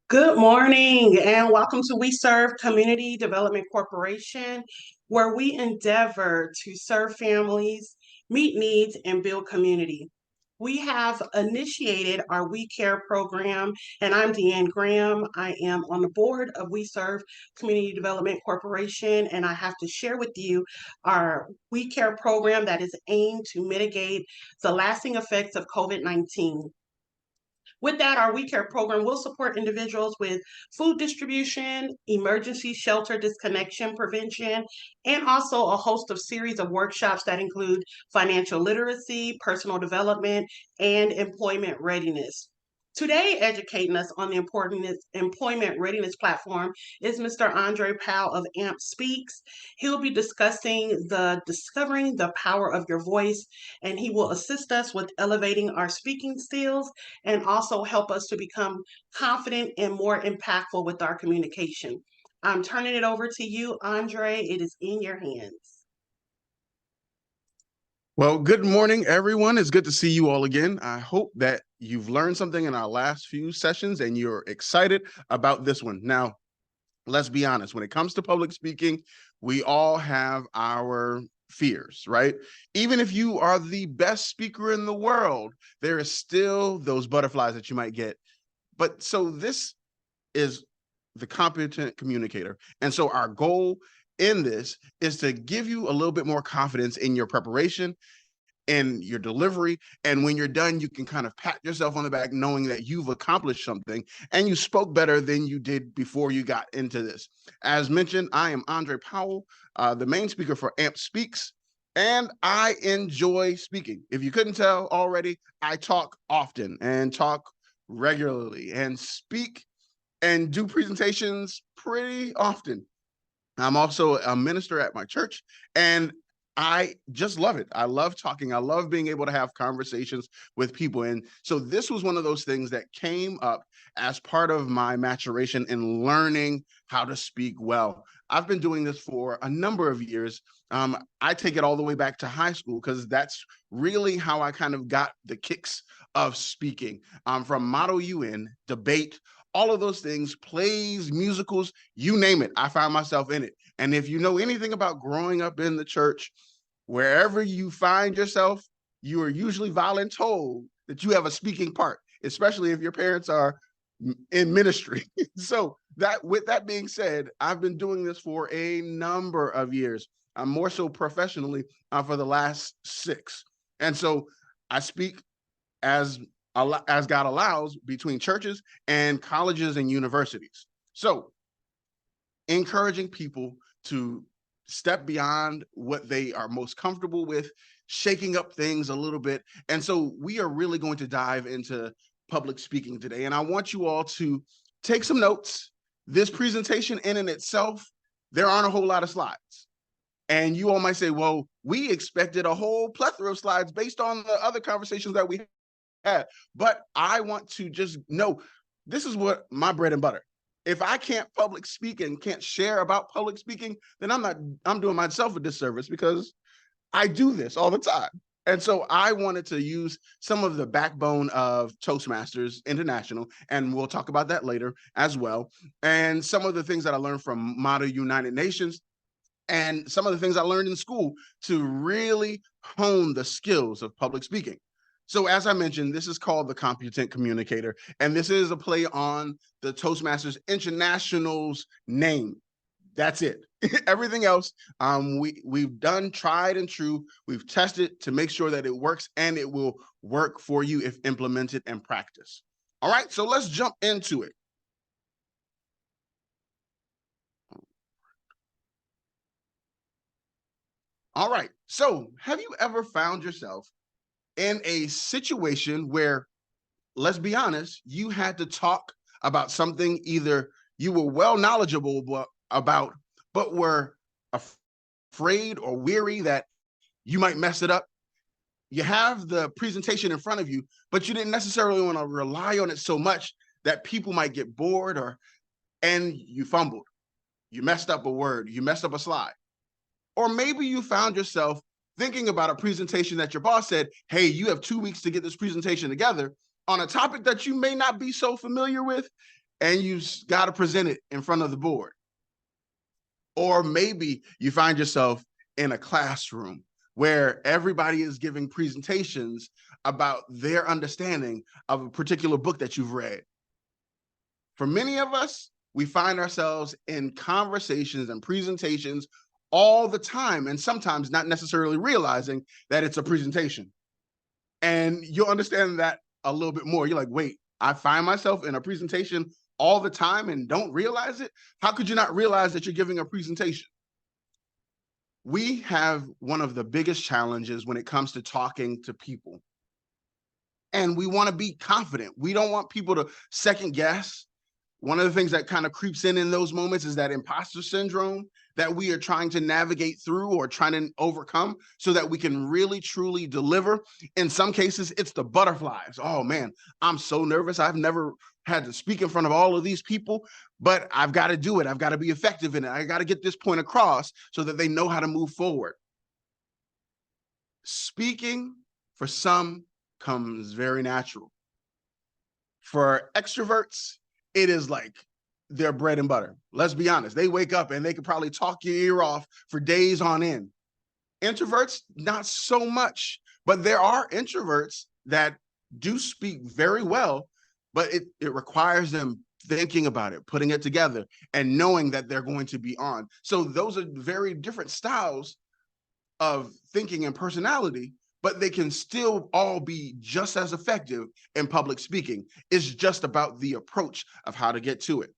Good morning and welcome to WeSERVE Community Development Corporation, where we endeavor to serve families, meet needs, and build community. We have initiated our WeCARE program, and I'm Deanne Graham. I am on the board of WeServe Community Development Corporation, and I have to share with you our WeCARE program that is aimed to mitigate the lasting effects of COVID-19. With that, our WeCare program will support individuals with food distribution, emergency shelter disconnection prevention, and also a host of series of workshops that include financial literacy, personal development, and employment readiness. Today, educating us on the important employment readiness platform is Mr. Andre Powell of AMP Speaks. He'll be discussing the discovering the power of your voice, and he will assist us with elevating our speaking skills and also help us to become confident and more impactful with our communication. I'm turning it over to you, Andre. It is in your hands. Well, good morning, everyone. It's good to see you all again. I hope that you've learned something in our last few sessions and you're excited about this one. Now, let's be honest. When it comes to public speaking, we all have our fears, right? Even if you are the best speaker in the world, there is still those butterflies that you might get. But so this is the competent communicator. And so our goal in this is to give you a little bit more confidence in your preparation and your delivery. And when you're done, you can kind of pat yourself on the back knowing that you've accomplished something and you spoke better than you did before you got into this. As mentioned, I am Andre Powell, the main speaker for AMP Speaks, and I enjoy speaking. If you couldn't tell already, I talk often and talk regularly and speak and do presentations pretty often. I'm also a minister at my church, and I just love it. I love talking. I love being able to have conversations with people. And so this was one of those things that came up as part of my maturation in learning how to speak well. I've been doing this for a number of years. I take it all the way back to high school because that's really how I kind of got the kicks of speaking, from Model UN, debate, all of those things, plays, musicals, you name it. I found myself in it. And if you know anything about growing up in the church, wherever you find yourself, you are usually voluntold that you have a speaking part, especially if your parents are in ministry. So that, with that being said, I've been doing this for a number of years. I'm more so professionally for the last 6. And so I speak as God allows between churches and colleges and universities. So encouraging people to step beyond what they are most comfortable with, shaking up things a little bit. And so we are really going to dive into public speaking today. And I want you all to take some notes. This presentation in and itself, there aren't a whole lot of slides. And you all might say, well, we expected a whole plethora of slides based on the other conversations that we had. But I want to just know, this is what my bread and butter. If I can't public speak and can't share about public speaking, then I'm doing myself a disservice because I do this all the time. And so I wanted to use some of the backbone of Toastmasters International, and we'll talk about that later as well. And some of the things that I learned from Model United Nations and some of the things I learned in school to really hone the skills of public speaking. So as I mentioned, this is called the Competent Communicator, and this is a play on the Toastmasters International's name. That's it. Everything else, we've done tried and true. We've tested to make sure that it works, and it will work for you if implemented and practiced. All right, so let's jump into it. All right, so have you ever found yourself in a situation where, let's be honest, you had to talk about something either you were well knowledgeable about, but were afraid or weary that you might mess it up? You have the presentation in front of you, but you didn't necessarily want to rely on it so much that people might get bored, and you fumbled. You messed up a word, you messed up a slide. Or maybe you found yourself thinking about a presentation that your boss said, hey, you have 2 weeks to get this presentation together on a topic that you may not be so familiar with, and you got to present it in front of the board. Or maybe you find yourself in a classroom where everybody is giving presentations about their understanding of a particular book that you've read. For many of us, we find ourselves in conversations and presentations all the time, and sometimes not necessarily realizing that it's a presentation. And you'll understand that a little bit more. You're like, wait, I find myself in a presentation all the time and don't realize it? How could you not realize that you're giving a presentation? We have one of the biggest challenges when it comes to talking to people. And we want to be confident. We don't want people to second guess. One of the things that kind of creeps in those moments is that imposter syndrome that we are trying to navigate through or trying to overcome so that we can really, truly deliver. In some cases, it's the butterflies. Oh man, I'm so nervous. I've never had to speak in front of all of these people, but I've got to do it. I've got to be effective in it. I got to get this point across so that they know how to move forward. Speaking for some comes very natural. For extroverts, it is like their bread and butter. Let's be honest. They wake up and they could probably talk your ear off for days on end. Introverts, not so much, but there are introverts that do speak very well, but it requires them thinking about it, putting it together, and knowing that they're going to be on. So those are very different styles of thinking and personality, but they can still all be just as effective in public speaking. It's just about the approach of how to get to it.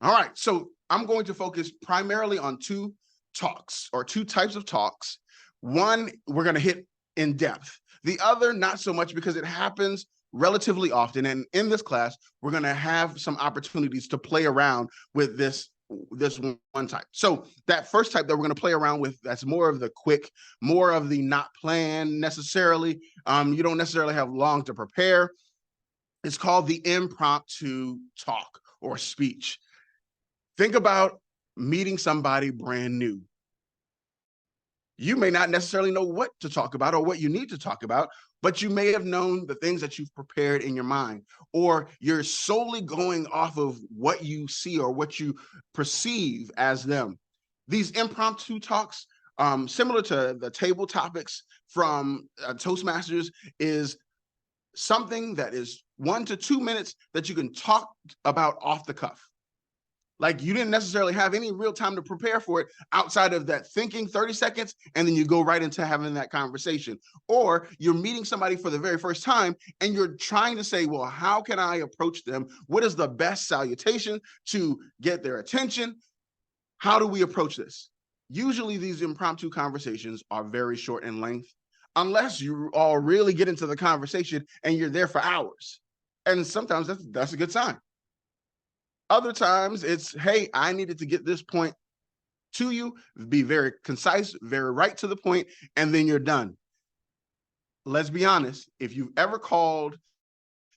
All right, so I'm going to focus primarily on two talks or two types of talks. One, we're going to hit in depth. The other, not so much, because it happens relatively often. And in this class, we're going to have some opportunities to play around with this one type. So that first type that we're going to play around with, that's more of the quick, more of the not planned necessarily. You don't necessarily have long to prepare. It's called the impromptu talk or speech. Think about meeting somebody brand new. You may not necessarily know what to talk about or what you need to talk about, but you may have known the things that you've prepared in your mind, or you're solely going off of what you see or what you perceive as them. These impromptu talks, similar to the table topics from Toastmasters, is something that is 1 to 2 minutes that you can talk about off the cuff. Like you didn't necessarily have any real time to prepare for it outside of that thinking 30 seconds, and then you go right into having that conversation. Or you're meeting somebody for the very first time and you're trying to say, well, how can I approach them? What is the best salutation to get their attention? How do we approach this? Usually these impromptu conversations are very short in length, unless you all really get into the conversation and you're there for hours. And sometimes that's a good sign. Other times it's, hey, I needed to get this point to you, be very concise, very right to the point, and then you're done. Let's be honest, if you've ever called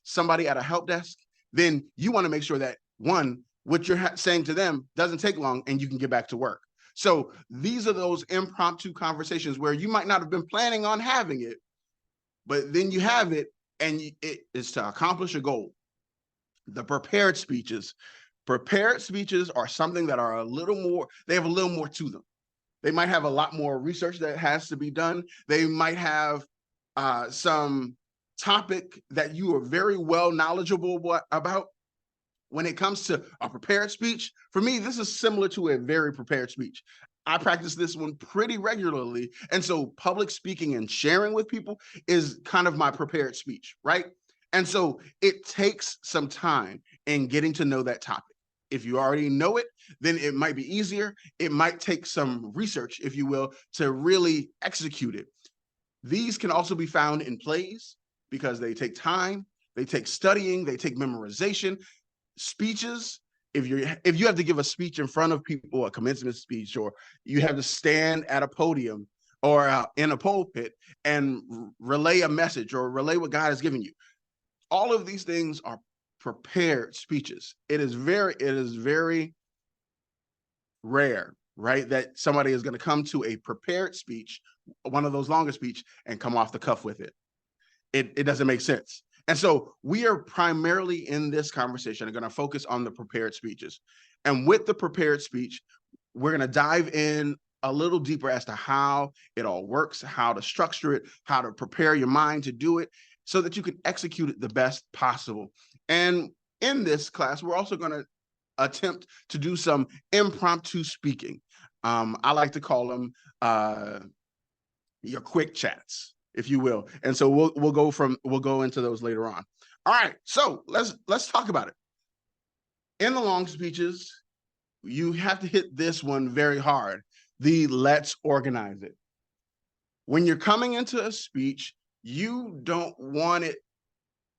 somebody at a help desk, then you want to make sure that, one, what you're saying to them doesn't take long and you can get back to work. So these are those impromptu conversations where you might not have been planning on having it, but then you have it and it is to accomplish a goal. The prepared speeches are something that are they have a little more to them. They might have a lot more research that has to be done. They might have some topic that you are very well knowledgeable about. When it comes to a prepared speech, for me, this is similar to a very prepared speech. I practice this one pretty regularly. And so public speaking and sharing with people is kind of my prepared speech, right? And so it takes some time in getting to know that topic. If you already know it, then it might be easier. It might take some research, if you will, to really execute it. These can also be found in plays because they take time, they take studying, they take memorization. Speeches, if you have to give a speech in front of people, a commencement speech, or you have to stand at a podium or in a pulpit and relay a message or relay what God has given you, all of these things are prepared speeches. It is very rare, right, that somebody is going to come to a prepared speech, one of those longer speech, and come off the cuff with it. It doesn't make sense. And so we are primarily in this conversation going to focus on the prepared speeches. And with the prepared speech, we're going to dive in a little deeper as to how it all works, how to structure it, how to prepare your mind to do it so that you can execute it the best possible. And in this class, we're also going to attempt to do some impromptu speaking. I like to call them your quick chats, if you will. And so we'll go into those later on. All right, so let's talk about it. In the long speeches, you have to hit this one very hard. The let's organize it. When you're coming into a speech, you don't want it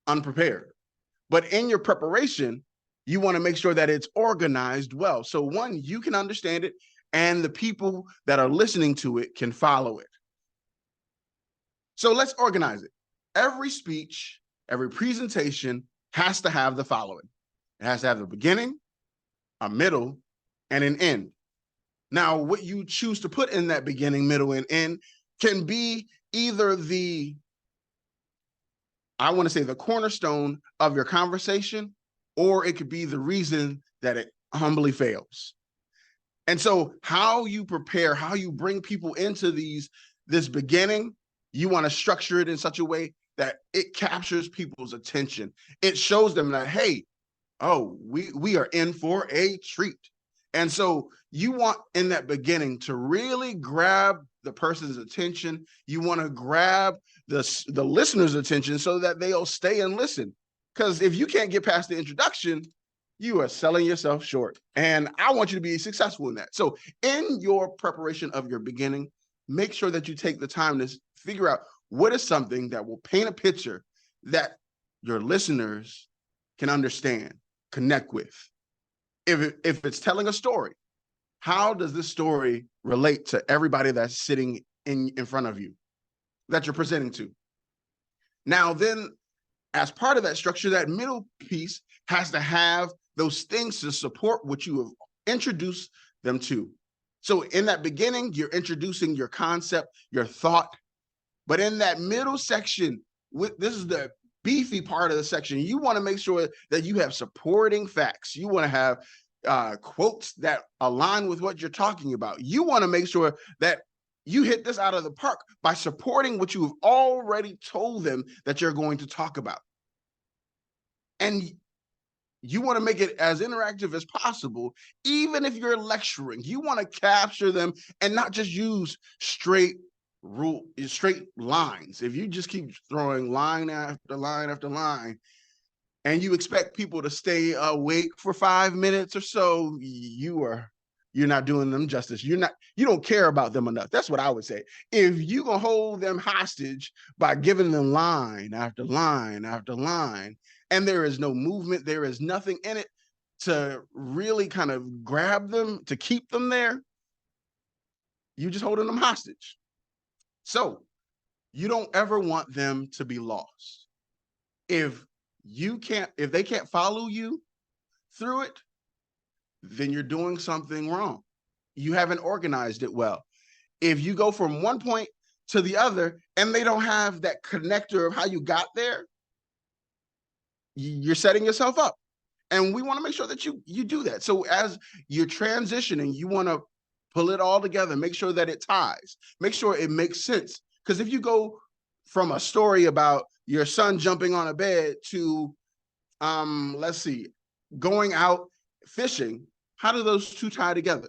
unprepared. But in your preparation, you want to make sure that it's organized well. So one, you can understand it, and the people that are listening to it can follow it. So let's organize it. Every speech, every presentation has to have the following. It has to have a beginning, a middle, and an end. Now, what you choose to put in that beginning, middle, and end can be either the cornerstone of your conversation, or it could be the reason that it humbly fails. And so how you prepare, how you bring people into this beginning, you want to structure it in such a way that it captures people's attention. It shows them that, hey, oh, we are in for a treat. And so you want in that beginning to really grab the person's attention. You want to grab the listener's attention so that they'll stay and listen. Because if you can't get past the introduction, you are selling yourself short. And I want you to be successful in that. So in your preparation of your beginning, make sure that you take the time to figure out what is something that will paint a picture that your listeners can understand, connect with. If it's telling a story, how does this story relate to everybody that's sitting in front of you that you're presenting to? Now, then, as part of that structure, that middle piece has to have those things to support what you have introduced them to. So in that beginning, you're introducing your concept, your thought, but in that middle section, this is the beefy part of the section, you want to make sure that you have supporting facts. You want to have quotes that align with what you're talking about. You want to make sure that you hit this out of the park by supporting what you've already told them that you're going to talk about. And you want to make it as interactive as possible, even if you're lecturing. You want to capture them and not just use straight lines. If you just keep throwing line after line after line, and you expect people to stay awake for 5 minutes or so, you're not doing them justice. You don't care about them enough. That's what I would say. If you gonna hold them hostage by giving them line after line after line, and there is no movement, there is nothing in it to really kind of grab them, to keep them there, you're just holding them hostage. So you don't ever want them to be lost. If they can't follow you through it, then you're doing something wrong. You haven't organized it well. If you go from one point to the other and they don't have that connector of how you got there, you're setting yourself up. And we want to make sure that you do that. So as you're transitioning, you want to pull it all together, make sure that it ties, make sure it makes sense. Because if you go from a story about your son jumping on a bed to, going out fishing, how do those two tie together?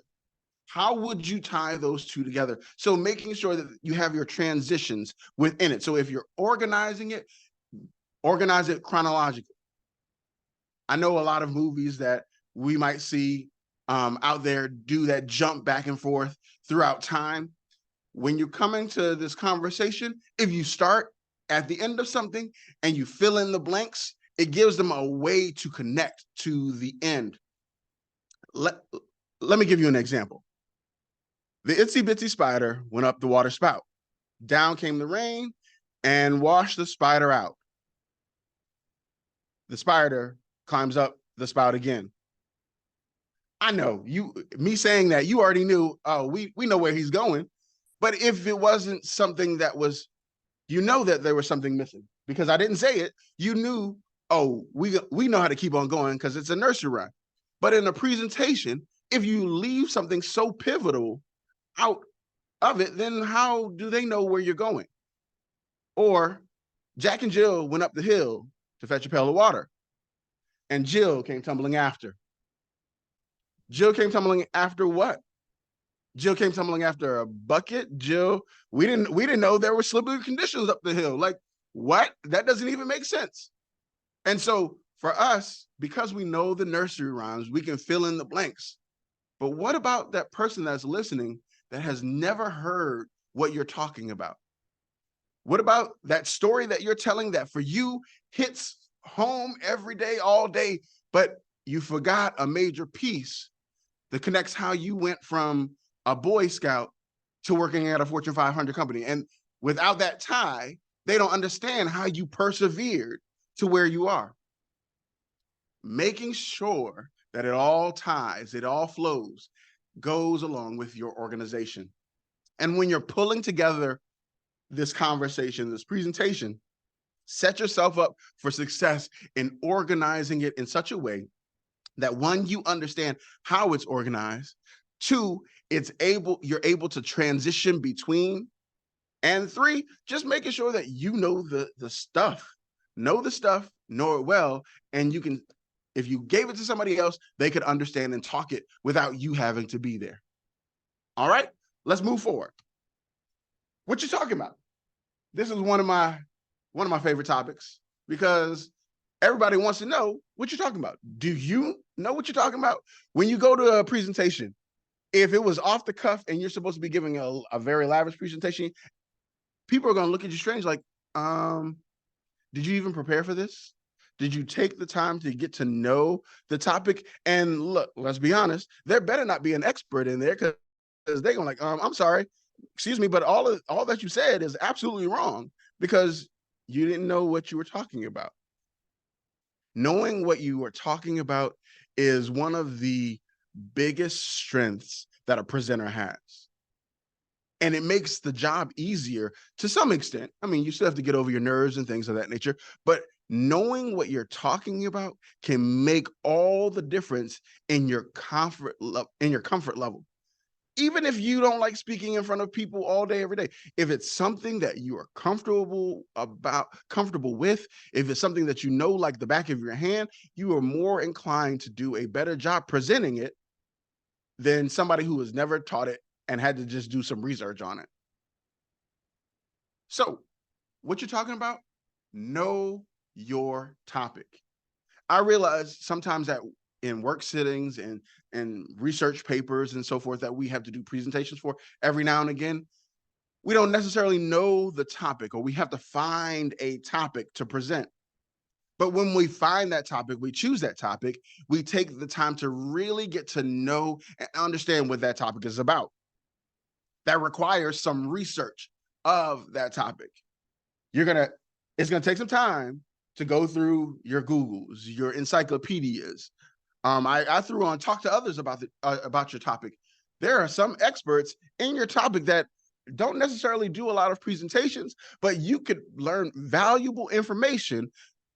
How would you tie those two together? So making sure that you have your transitions within it. So if you're organizing it, organize it chronologically. I know a lot of movies that we might see out there do that jump back and forth throughout time. When you're coming to this conversation, if you start at the end of something and you fill in the blanks, it gives them a way to connect to the end. Let me give you an example. The itsy bitsy spider went up the water spout. Down came the rain and washed the spider out. The spider climbs up the spout again. I know me saying that, you already knew, oh, we know where he's going. But if it wasn't something that was You know that there was something missing because I didn't say it. You knew, oh, we know how to keep on going because it's a nursery rhyme. But in a presentation, if you leave something so pivotal out of it, then how do they know where you're going? Or Jack and Jill went up the hill to fetch a pail of water, and Jill came tumbling after. Jill came tumbling after what? Jill came tumbling after a bucket. Jill, we didn't know there were slippery conditions up the hill. Like, what? That doesn't even make sense. And so for us, because we know the nursery rhymes, we can fill in the blanks. But what about that person that's listening that has never heard what you're talking about? What about that story that you're telling that for you hits home every day, all day, but you forgot a major piece that connects how you went from a Boy Scout to working at a Fortune 500 company? And without that tie, they don't understand how you persevered to where you are. Making sure that it all ties, it all flows, goes along with your organization. And when you're pulling together this conversation, this presentation, set yourself up for success in organizing it in such a way that, one, you understand how it's organized, two, you're able to transition between, and three, just making sure that you know the stuff, know it well, and you can, if you gave it to somebody else, they could understand and talk it without you having to be there. All right, let's move forward. What you talking about? This is one of my favorite topics because everybody wants to know what you're talking about. Do you know what you're talking about? When you go to a presentation, if it was off the cuff and you're supposed to be giving a very lavish presentation, people are going to look at you strange like, did you even prepare for this? Did you take the time to get to know the topic? And look, let's be honest, there better not be an expert in there because they're going like, I'm sorry, excuse me, but all that you said is absolutely wrong because you didn't know what you were talking about. Knowing what you are talking about is one of the biggest strengths that a presenter has. And it makes the job easier to some extent. I mean, you still have to get over your nerves and things of that nature, but knowing what you're talking about can make all the difference in your comfort level. Even if you don't like speaking in front of people all day, every day, if it's something that you are comfortable with, if it's something that you know like the back of your hand, you are more inclined to do a better job presenting it than somebody who has never taught it and had to just do some research on it. So what you're talking about, know your topic. I realize sometimes that in work sittings and research papers and so forth that we have to do presentations for every now and again, we don't necessarily know the topic, or we have to find a topic to present. But when we find that topic, we choose that topic, we take the time to really get to know and understand what that topic is about. That requires some research of that topic. It's gonna take some time to go through your Googles, your encyclopedias. I threw on talk to others about your topic. There are some experts in your topic that don't necessarily do a lot of presentations, but you could learn valuable information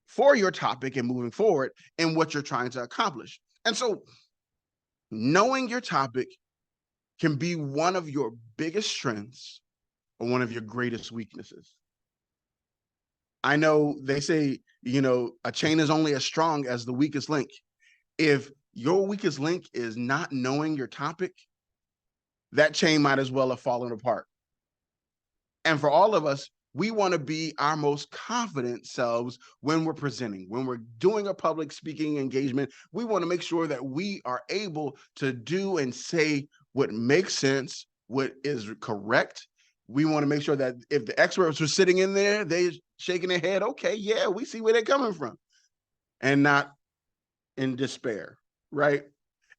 for your topic and moving forward in what you're trying to accomplish. And so knowing your topic can be one of your biggest strengths or one of your greatest weaknesses. I know they say, a chain is only as strong as the weakest link. If your weakest link is not knowing your topic, that chain might as well have fallen apart. And for all of us, we want to be our most confident selves when we're presenting, when we're doing a public speaking engagement. We want to make sure that we are able to do and say what makes sense, what is correct. We want to make sure that if the experts are sitting in there, they're shaking their head, okay, yeah, we see where they're coming from, and not in despair, right?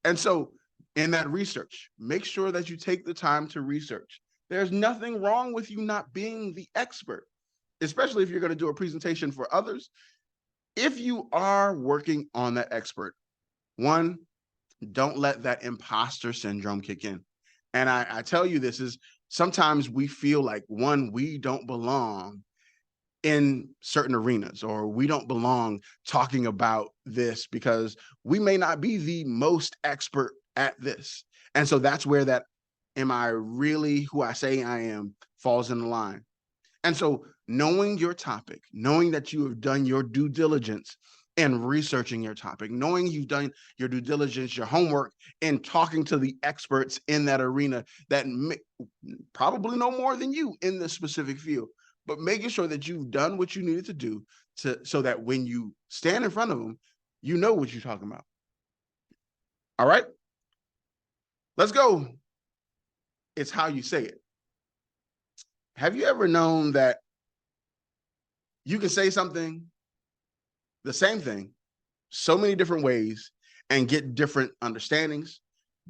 And so in that research, make sure that you take the time to research. There's nothing wrong with you not being the expert, especially if you're going to do a presentation for others. If you are working on that expert, one, don't let that imposter syndrome kick in. And I tell you, this is sometimes we feel like, one, we don't belong, in certain arenas, or we don't belong talking about this because we may not be the most expert at this. And so that's where that am I really who I say I am falls in the line. And so knowing your topic, knowing that you have done your due diligence in researching your topic, knowing you've done your due diligence, your homework, and talking to the experts in that arena that probably know more than you in this specific field, but making sure that you've done what you needed to do so that when you stand in front of them, you know what you're talking about. All right, let's go. It's how you say it. Have you ever known that you can say something, the same thing, so many different ways and get different understandings,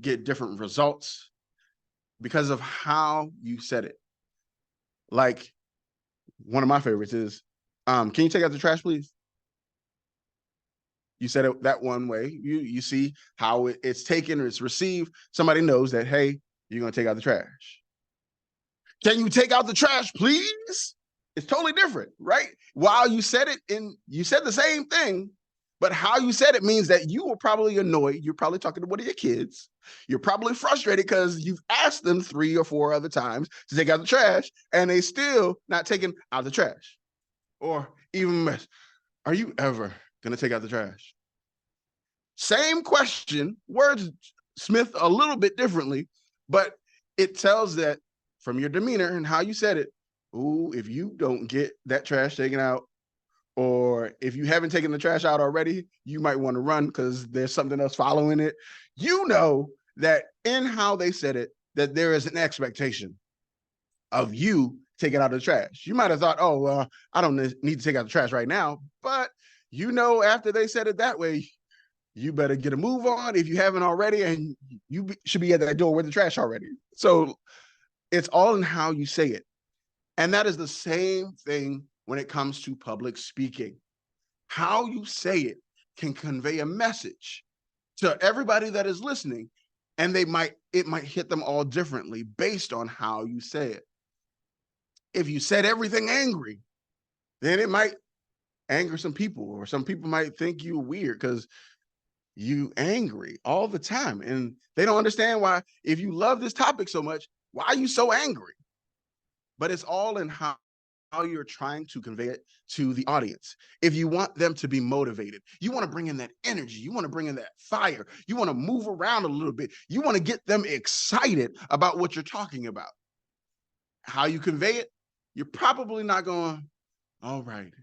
get different results because of how you said it? Like, one of my favorites is, can you take out the trash, please? You said it that one way. You see how it's taken or it's received. Somebody knows that, hey, you're going to take out the trash. Can you take out the trash, please? It's totally different, right? While you said it, you said the same thing, but how you said it means that you were probably annoyed. You're probably talking to one of your kids. You're probably frustrated because you've asked them 3 or 4 other times to take out the trash, and they still not taking out the trash. Or even, are you ever going to take out the trash? Same question, words smith a little bit differently, but it tells that from your demeanor and how you said it, ooh, if you don't get that trash taken out, or if you haven't taken the trash out already, you might want to run because there's something else following it. You know that in how they said it, that there is an expectation of you taking out the trash. You might have thought, oh, well, I don't need to take out the trash right now. But you know, after they said it that way, you better get a move on if you haven't already, and you should be at that door with the trash already. So it's all in how you say it. And that is the same thing when it comes to public speaking. How you say it can convey a message to everybody that is listening, and it might hit them all differently based on how you say it. If you said everything angry, then it might anger some people, or some people might think you weird because you angry all the time, and they don't understand why, if you love this topic so much, why are you so angry? But it's all in how you're trying to convey it to the audience. If you want them to be motivated, you want to bring in that energy, you want to bring in that fire, you want to move around a little bit, you want to get them excited about what you're talking about. How you convey it, you're probably not going, all right,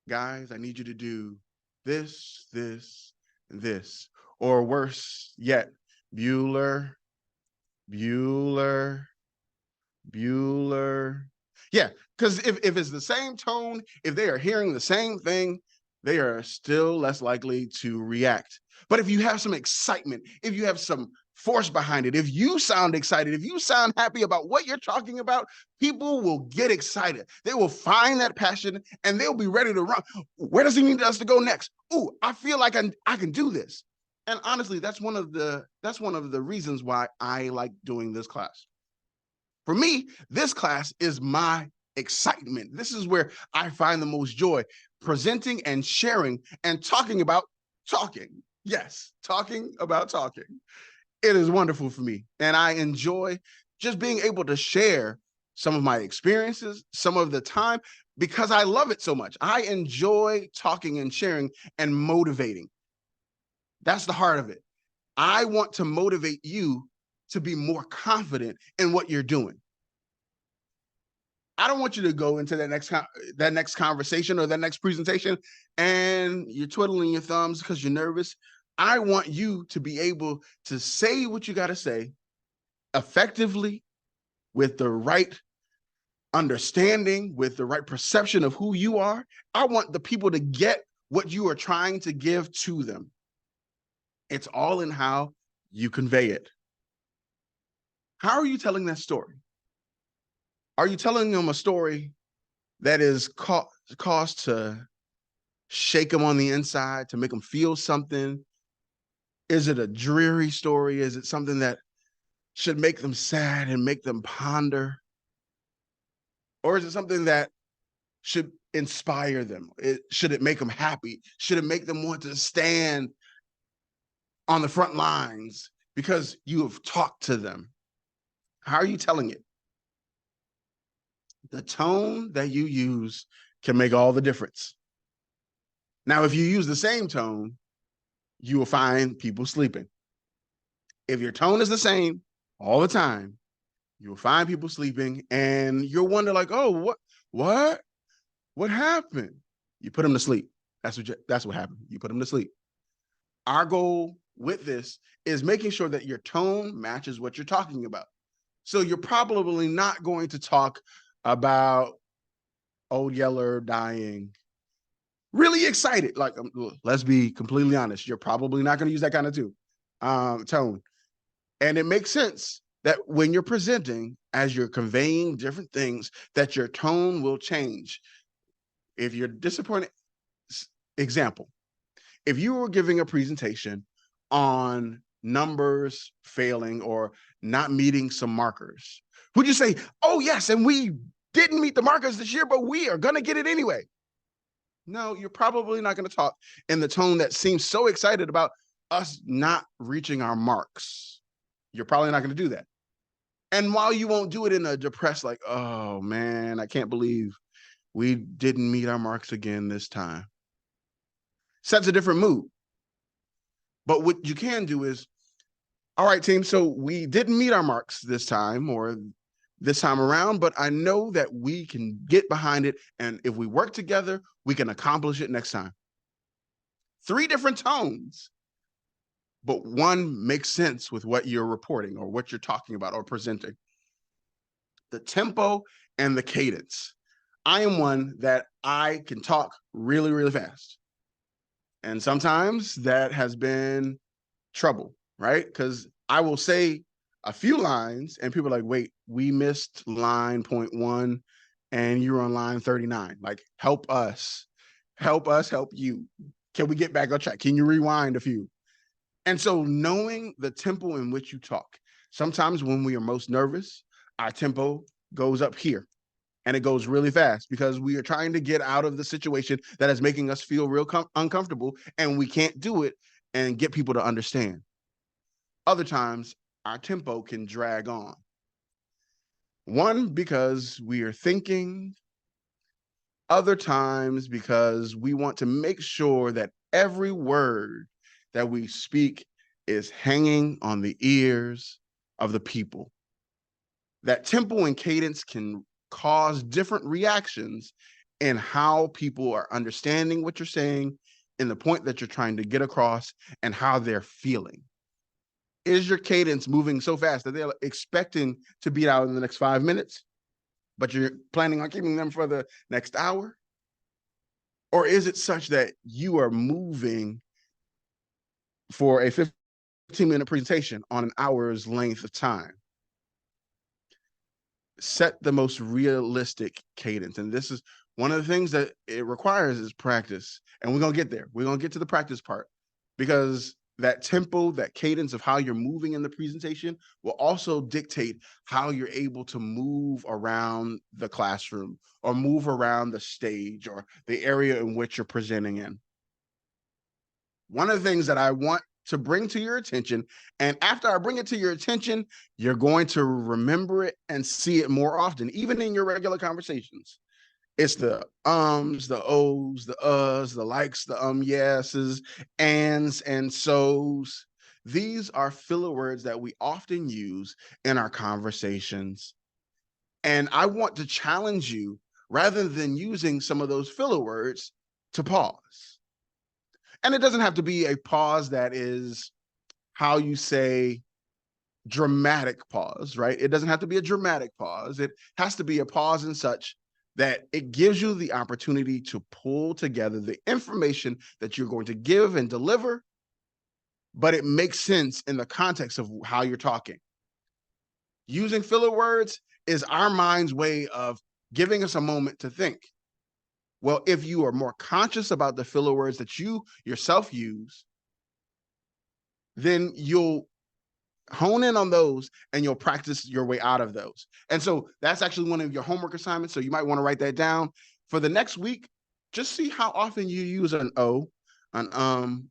guys, I need you to do this, this, and this. Or worse yet, Bueller. Yeah, because if it's the same tone, if they are hearing the same thing, they are still less likely to react. But if you have some excitement, if you have some force behind it, if you sound excited, if you sound happy about what you're talking about, people will get excited. They will find that passion and they'll be ready to run. Where does he need us to go next? Ooh, I feel like I can do this. And honestly, that's one of the reasons why I like doing this class. For me, this class is my excitement. This is where I find the most joy, presenting and sharing and talking about talking. Yes, talking about talking. It is wonderful for me. And I enjoy just being able to share some of my experiences, some of the time, because I love it so much. I enjoy talking and sharing and motivating. That's the heart of it. I want to motivate you to be more confident in what you're doing. I don't want you to go into that next conversation or that next presentation and you're twiddling your thumbs because you're nervous. I want you to be able to say what you got to say effectively, with the right understanding, with the right perception of who you are. I want the people to get what you are trying to give to them. It's all in how you convey it. How are you telling that story? Are you telling them a story that is caused to shake them on the inside, to make them feel something? Is it a dreary story? Is it something that should make them sad and make them ponder? Or is it something that should inspire them? Should it make them happy? Should it make them want to stand on the front lines because you have talked to them? How are you telling it? The tone that you use can make all the difference. Now, if you use the same tone, you will find people sleeping. If your tone is the same all the time, you'll find people sleeping, and you'll wonder like, oh, what happened? You put them to sleep. That's what happened. You put them to sleep. Our goal with this is making sure that your tone matches what you're talking about. So you're probably not going to talk about Old Yeller dying really excited. Like, let's be completely honest, you're probably not going to use that kind of tone. And it makes sense that when you're presenting, as you're conveying different things, that your tone will change. If you're disappointed, example, if you were giving a presentation on numbers failing or not meeting some markers, would you say, oh yes, and we didn't meet the markers this year, but we are going to get it anyway? No, you're probably not going to talk in the tone that seems so excited about us not reaching our marks. You're probably not going to do that. And while you won't do it in a depressed, like, oh man, I can't believe we didn't meet our marks again this time, sets a different mood. But what you can do is, all right, team, so we didn't meet our marks this time or this time around, but I know that we can get behind it. And if we work together, we can accomplish it next time. 3 different tones, but one makes sense with what you're reporting or what you're talking about or presenting. The tempo and the cadence. I am one that I can talk really, really fast. And sometimes that has been trouble, right? Because I will say a few lines and people are like, wait, we missed line 0.1 and you're on line 39. Like, help us, help you. Can we get back on track? Can you rewind a few? And so knowing the tempo in which you talk, sometimes when we are most nervous, our tempo goes up here and it goes really fast because we are trying to get out of the situation that is making us feel real uncomfortable, and we can't do it and get people to understand. Other times, our tempo can drag on. One, because we are thinking. Other times, because we want to make sure that every word that we speak is hanging on the ears of the people. That tempo and cadence can cause different reactions in how people are understanding what you're saying, in the point that you're trying to get across, and how they're feeling. Is your cadence moving so fast that they're expecting to be out in the next 5 minutes, but you're planning on keeping them for the next hour? Or is it such that you are moving for a 15-minute presentation on an hour's length of time? Set the most realistic cadence. And this is one of the things that it requires is practice. And we're going to get there. We're going to get to the practice part, because that tempo, that cadence of how you're moving in the presentation will also dictate how you're able to move around the classroom or move around the stage or the area in which you're presenting in. One of the things that I want to bring to your attention, and after I bring it to your attention, you're going to remember it and see it more often, even in your regular conversations. It's the ums, the ohs, the uhs, the likes, the yeses, ands, and so's. These are filler words that we often use in our conversations. And I want to challenge you, rather than using some of those filler words, to pause. And it doesn't have to be a pause that is how you say dramatic pause, right? It doesn't have to be a dramatic pause. It has to be a pause in such that it gives you the opportunity to pull together the information that you're going to give and deliver, but it makes sense in the context of how you're talking. Using filler words is our mind's way of giving us a moment to think. Well, if you are more conscious about the filler words that you yourself use, then you'll hone in on those and you'll practice your way out of those. And so that's actually one of your homework assignments. So you might want to write that down. For the next week, just see how often you use an O, an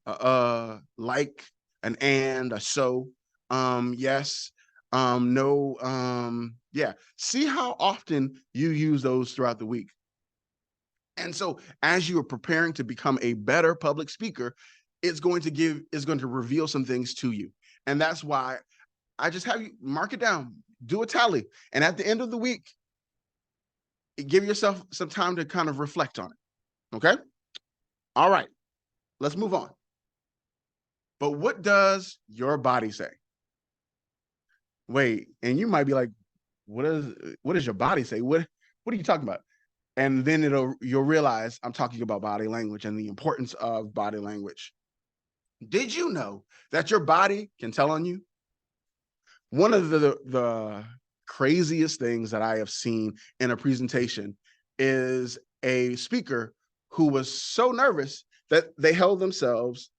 like, an and, a so, yes, no, yeah. See how often you use those throughout the week. And so as you are preparing to become a better public speaker, it's going to reveal some things to you. And that's why I just have you mark it down, do a tally. And at the end of the week, give yourself some time to kind of reflect on it. Okay. All right. Let's move on. But what does your body say? Wait, and you might be like, what does your body say? What are you talking about? And then you'll realize I'm talking about body language and the importance of body language. Did you know that your body can tell on you? One of the craziest things that I have seen in a presentation is a speaker who was so nervous that they held themselves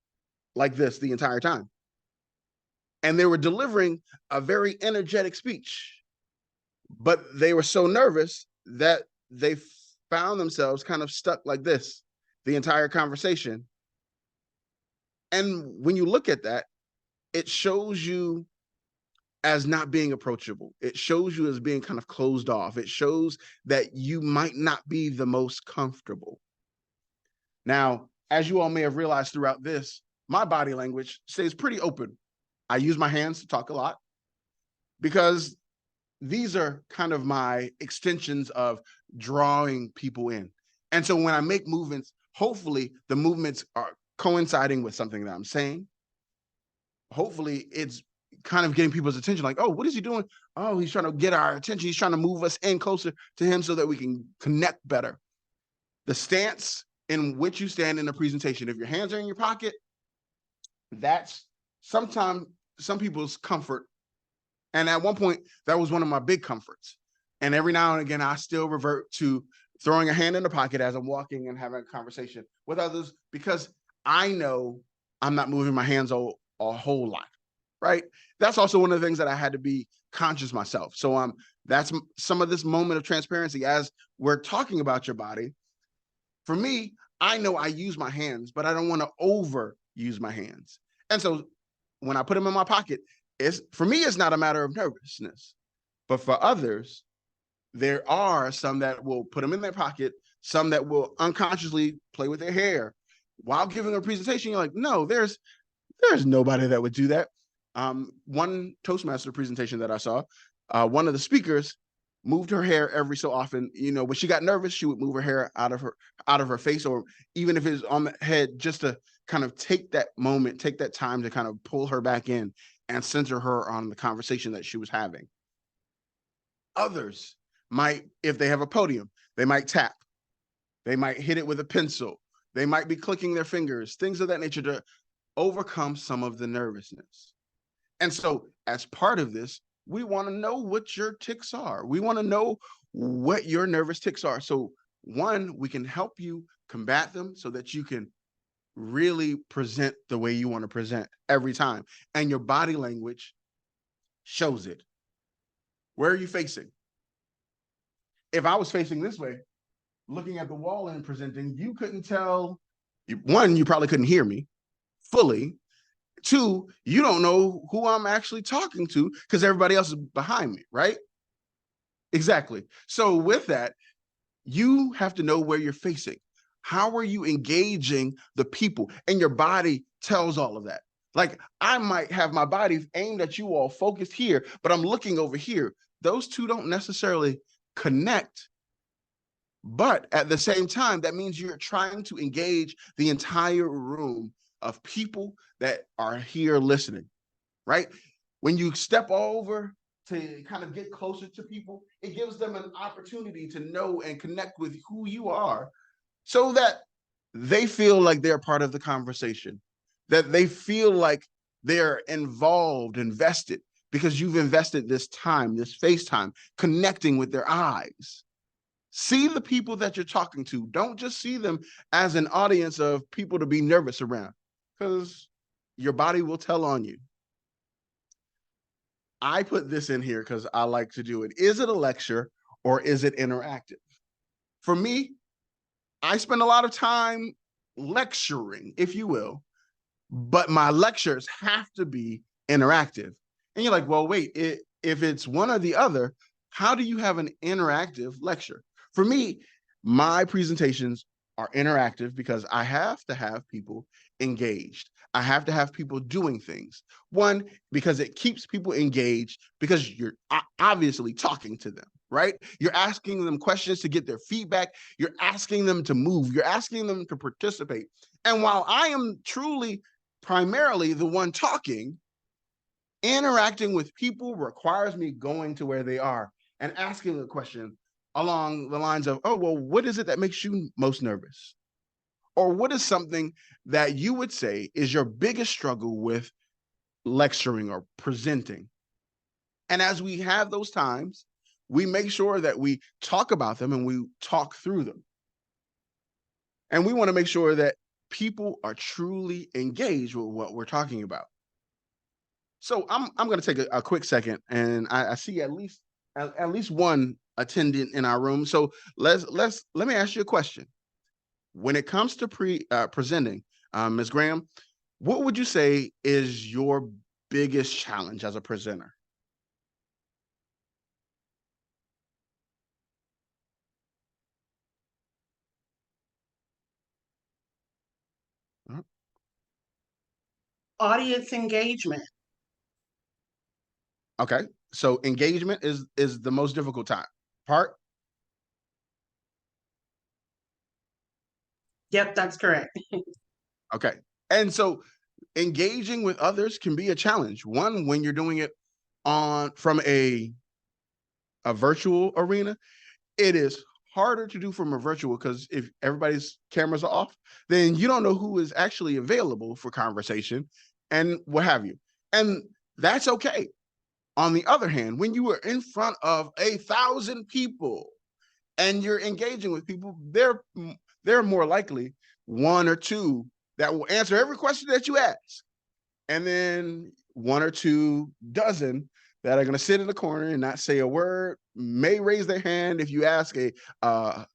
like this the entire time. And they were delivering a very energetic speech, but they were so nervous that they found themselves kind of stuck like this the entire conversation. And when you look at that, it shows you as not being approachable. It shows you as being kind of closed off. It shows that you might not be the most comfortable. Now, as you all may have realized throughout this, my body language stays pretty open. I use my hands to talk a lot because these are kind of my extensions of drawing people in. And so when I make movements, hopefully the movements are coinciding with something that I'm saying. Hopefully it's kind of getting people's attention, like, oh, what is he doing? Oh, he's trying to get our attention. He's trying to move us in closer to him so that we can connect better. The stance in which you stand in a presentation, if your hands are in your pocket, that's sometimes some people's comfort. And at one point, that was one of my big comforts. And every now and again, I still revert to throwing a hand in the pocket as I'm walking and having a conversation with others, because I know I'm not moving my hands a whole lot, right? That's also one of the things that I had to be conscious myself. So that's some of this moment of transparency as we're talking about your body. For me, I know I use my hands, but I don't want to overuse my hands. And so when I put them in my pocket, for me, it's not a matter of nervousness, but for others, there are some that will put them in their pocket, some that will unconsciously play with their hair while giving a presentation. You're like, no, there's nobody that would do that. One Toastmaster presentation that I saw, one of the speakers moved her hair every so often. You know, when she got nervous, she would move her hair out of her face, or even if it's on the head, just to kind of take that moment, take that time to kind of pull her back in and center her on the conversation that she was having. Others might, if they have a podium, they might tap, they might hit it with a pencil, they might be clicking their fingers, things of that nature to overcome some of the nervousness. And so as part of this, we want to know what your tics are. We want to know what your nervous tics are. So one, we can help you combat them so that you can really present the way you want to present every time. And your body language shows it. Where are you facing? If I was facing this way, looking at the wall and presenting, you couldn't tell. One, you probably couldn't hear me fully. Two, you don't know who I'm actually talking to because everybody else is behind me, right? Exactly. So with that, you have to know where you're facing. How are you engaging the people? And your body tells all of that. Like, I might have my body aimed at you all, focused here, but I'm looking over here. Those two don't necessarily connect. But at the same time, that means you're trying to engage the entire room of people that are here listening, right? When you step over to kind of get closer to people, it gives them an opportunity to know and connect with who you are so that they feel like they're part of the conversation, that they feel like they're involved, invested, because you've invested this time, this face time, connecting with their eyes. See the people that you're talking to. Don't just see them as an audience of people to be nervous around, because your body will tell on you. I put this in here because I like to do it. Is it a lecture or is it interactive? For me, I spend a lot of time lecturing, if you will, but my lectures have to be interactive. And you're like, well, wait, if it's one or the other, how do you have an interactive lecture? For me, my presentations are interactive because I have to have people engaged. I have to have people doing things. One, because it keeps people engaged because you're obviously talking to them, right? You're asking them questions to get their feedback. You're asking them to move. You're asking them to participate. And while I am truly primarily the one talking, interacting with people requires me going to where they are and asking a question along the lines of, oh, well, what is it that makes you most nervous? Or what is something that you would say is your biggest struggle with lecturing or presenting? And as we have those times, we make sure that we talk about them and we talk through them. And we want to make sure that people are truly engaged with what we're talking about. So I'm going to take a quick second, and I see at least one attendant in our room. So let me ask you a question. When it comes to presenting, Ms. Graham, what would you say is your biggest challenge as a presenter? Audience engagement. Okay, so engagement is the most difficult part. Yep, that's correct. Okay, and so engaging with others can be a challenge. One, when you're doing it from a virtual arena, it is harder to do from a virtual because if everybody's cameras are off, then you don't know who is actually available for conversation and what have you. And that's okay. On the other hand, when you are in front of 1,000 people and you're engaging with people, they're more likely one or two that will answer every question that you ask. And then one or two dozen that are going to sit in the corner and not say a word, may raise their hand if you ask a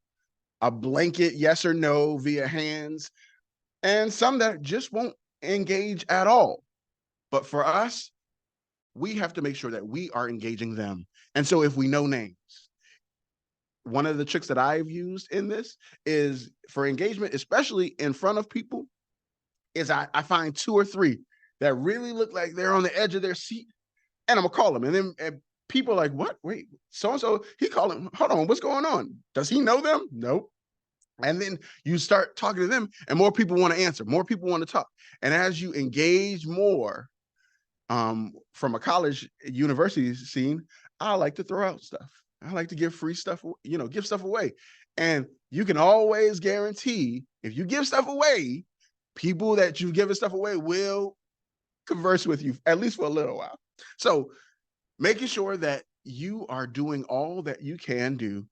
blanket yes or no via hands, and some that just won't engage at all. But for us, we have to make sure that we are engaging them. And so if we know names, one of the tricks that I've used in this is for engagement, especially in front of people, is I find 2 or 3 that really look like they're on the edge of their seat, and I'm gonna call them. And then people are like, what? Wait, so-and-so, he called him. Hold on, what's going on? Does he know them? Nope. And then you start talking to them and more people want to answer, more people want to talk. And as you engage more from a college university scene, I like to throw out stuff. I like to give free stuff, give stuff away. And you can always guarantee if you give stuff away, people that you've given stuff away will converse with you at least for a little while. So making sure that you are doing all that you can do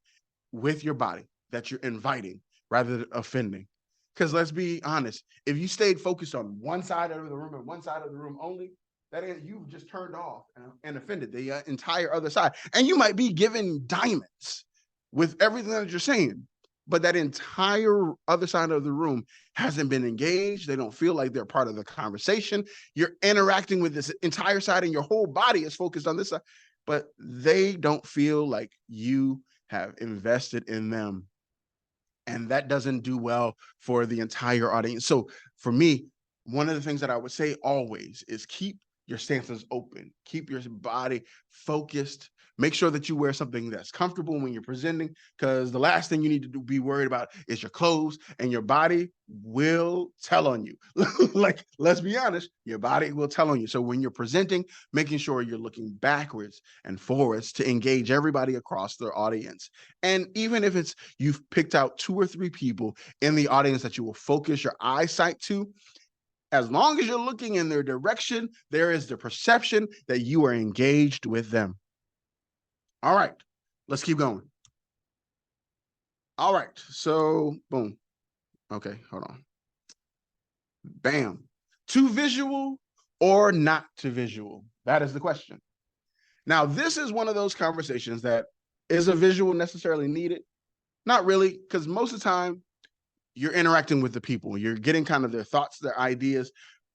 with your body, that you're inviting rather than offending. Because let's be honest, if you stayed focused on one side of the room and one side of the room only, that is, you've just turned off and offended the entire other side. And you might be given diamonds with everything that you're saying, but that entire other side of the room hasn't been engaged. They don't feel like they're part of the conversation. You're interacting with this entire side and your whole body is focused on this side, but they don't feel like you have invested in them. And that doesn't do well for the entire audience. So for me, one of the things that I would say always is keep your stances open, keep your body focused, make sure that you wear something that's comfortable when you're presenting, because the last thing you need to be worried about is your clothes, and your body will tell on you. Like, let's be honest, your body will tell on you. So when you're presenting, making sure you're looking backwards and forwards to engage everybody across their audience. And even if it's you've picked out 2 or 3 people in the audience that you will focus your eyesight to, as long as you're looking in their direction, there is the perception that you are engaged with them. All right, let's keep going. All right, so boom. Okay, hold on. Bam. Too visual or not too visual? That is the question. Now, this is one of those conversations that is a visual necessarily needed? Not really, because most of the time, you're interacting with the people. You're getting kind of their thoughts, their ideas.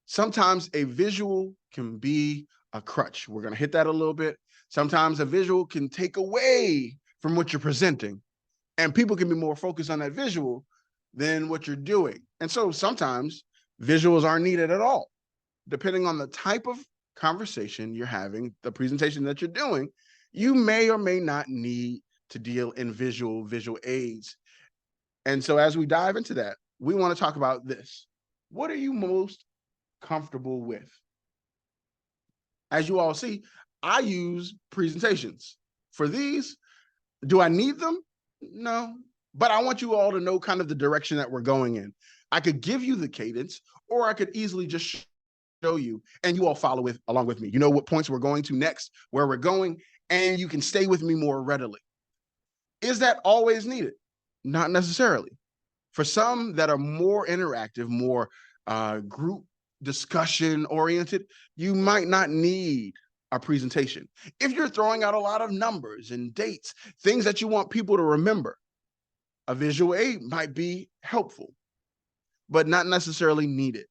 Sometimes a visual can be a crutch. We're going to hit that a little bit. Sometimes a visual can take away from what you're presenting, and people can be more focused on that visual than what you're doing. And so sometimes visuals aren't needed at all. Depending on the type of conversation you're having, the presentation that you're doing, you may or may not need to deal in visual aids. And so as we dive into that, we want to talk about this. What are you most comfortable with? As you all see, I use presentations. For these, do I need them? No, but I want you all to know kind of the direction that we're going in. I could give you the cadence, or I could easily just show you and you all follow along with me. You know what points we're going to next, where we're going, and you can stay with me more readily. Is that always needed? Not necessarily. For some that are more interactive, more group discussion oriented, you might not need a presentation. If you're throwing out a lot of numbers and dates, things that you want people to remember, a visual aid might be helpful, but not necessarily needed.